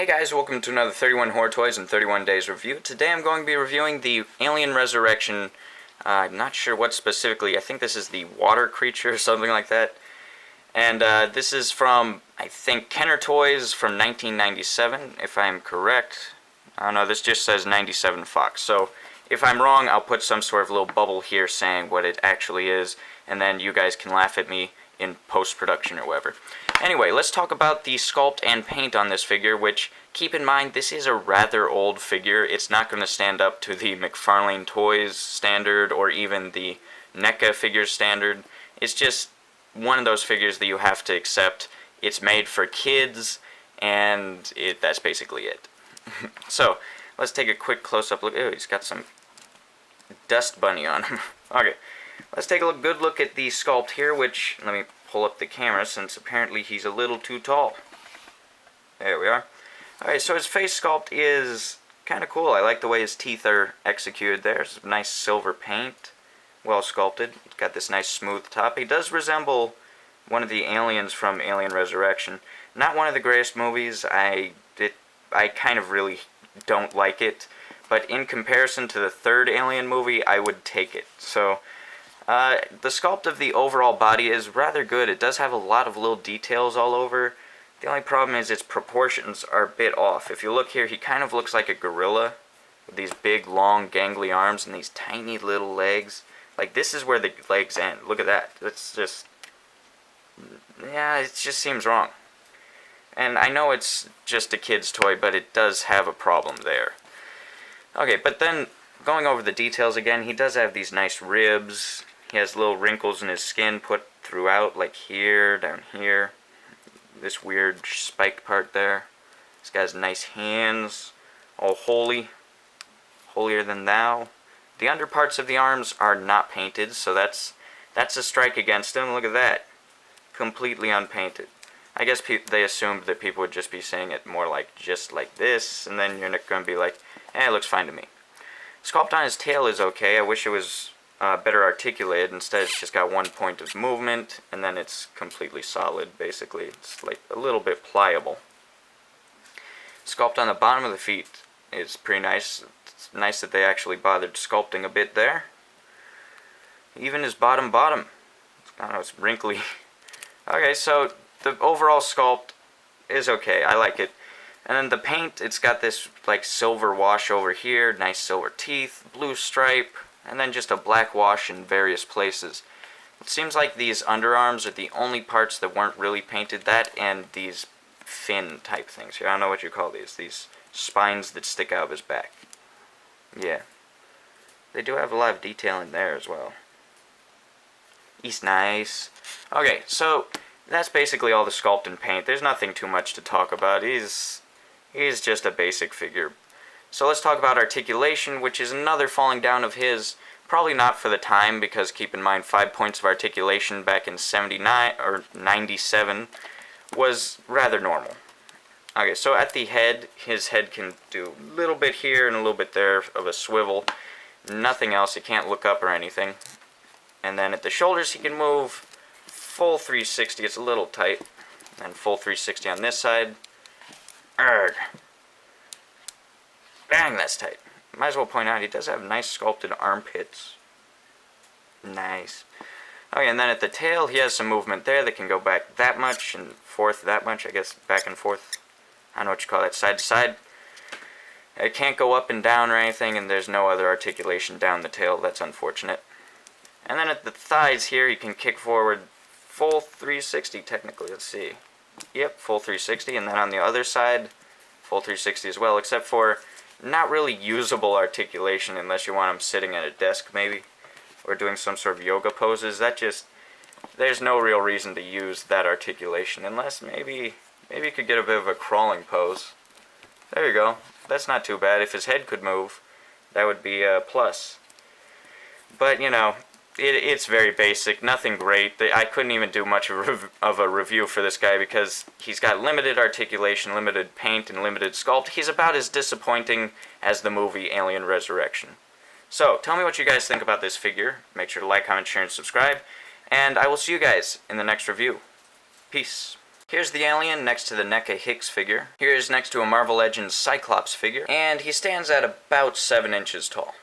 Hey guys, welcome to another 31 Horror Toys in 31 Days review. Today I'm going to be reviewing the Alien Resurrection. I'm not sure what specifically. I think this is the water creature or something like that. And this is from, I think, Kenner Toys from 1997, if I'm correct. I don't know, this just says 97 Fox. So if I'm wrong, I'll put some sort of little bubble here saying what it actually is, and then you guys can laugh at me in post-production or whatever. Anyway, let's talk about the sculpt and paint on this figure, which, keep in mind, this is a rather old figure. It's not going to stand up to the Mcfarlane Toys standard or even the NECA figures standard. It's just one of those figures that you have to accept. It's made for kids, and that's basically it. So, let's take a quick close-up look. Ew, he's got some dust bunny on him. Okay, let's take a good look at the sculpt here, which, let me pull up the camera since apparently he's a little too tall. There we are. Alright, so his face sculpt is kind of cool. I like the way his teeth are executed there. Some nice silver paint, well sculpted. He's got this nice smooth top. He does resemble one of the aliens from Alien Resurrection. Not one of the greatest movies. I kind of really don't like it, but in comparison to the third Alien movie, I would take it. So, the sculpt of the overall body is rather good. It does have a lot of little details all over. The only problem is its proportions are a bit off. If you look here, he kind of looks like a gorilla with these big, long, gangly arms and these tiny little legs. Like, this is where the legs end. Look at that. It's just, yeah, it just seems wrong. And I know it's just a kid's toy, but it does have a problem there. Okay, but then, going over the details again, he does have these nice ribs. He has little wrinkles in his skin put throughout, like here, down here. This weird spiked part there. This guy's nice hands, all holy, holier than thou. The underparts of the arms are not painted, so that's a strike against him. Look at that, completely unpainted. I guess they assumed that people would just be saying it more like just like this, and then you're not going to be like, it looks fine to me. Sculpt on his tail is okay. I wish it was better articulated. Instead, it's just got one point of movement, and then it's completely solid, basically. It's like a little bit pliable. Sculpt on the bottom of the feet is pretty nice. It's nice that they actually bothered sculpting a bit there. Even his bottom, I don't know, it's wrinkly. Okay, so the overall sculpt is okay. I like it. And then the paint, it's got this like silver wash over here, nice silver teeth, blue stripe, and then just a black wash in various places. It seems like these underarms are the only parts that weren't really painted. That and these fin type things here. I don't know what you call these spines that stick out of his back. Yeah. They do have a lot of detail in there as well. He's nice. Okay, so that's basically all the sculpt and paint. There's nothing too much to talk about. He's just a basic figure. So let's talk about articulation, which is another falling down of his. Probably not for the time, because keep in mind 5 points of articulation back in 79 or 97 was rather normal. Okay, so at the head, his head can do a little bit here and a little bit there of a swivel. Nothing else. It can't look up or anything. And then at the shoulders, he can move full 360. It's a little tight. And full 360 on this side. Urgh. Bang, that's tight. Might as well point out, he does have nice sculpted armpits. Nice. Okay, and then at the tail, he has some movement there that can go back that much and forth that much. I guess back and forth. I don't know what you call that, side to side. It can't go up and down or anything, and there's no other articulation down the tail. That's unfortunate. And then at the thighs here, he can kick forward full 360 technically. Let's see. Yep, full 360. And then on the other side, full 360 as well, except for not really usable articulation unless you want him sitting at a desk maybe, or doing some sort of yoga poses. There's no real reason to use that articulation unless maybe you could get a bit of a crawling pose. There you go. That's not too bad. If his head could move, that would be a plus. But, you know, it's very basic, nothing great. I couldn't even do much of a review for this guy because he's got limited articulation, limited paint, and limited sculpt. He's about as disappointing as the movie Alien Resurrection. So, tell me what you guys think about this figure. Make sure to like, comment, share, and subscribe. And I will see you guys in the next review. Peace. Here's the alien next to the NECA Hicks figure. Here is next to a Marvel Legends Cyclops figure, and he stands at about 7 inches tall.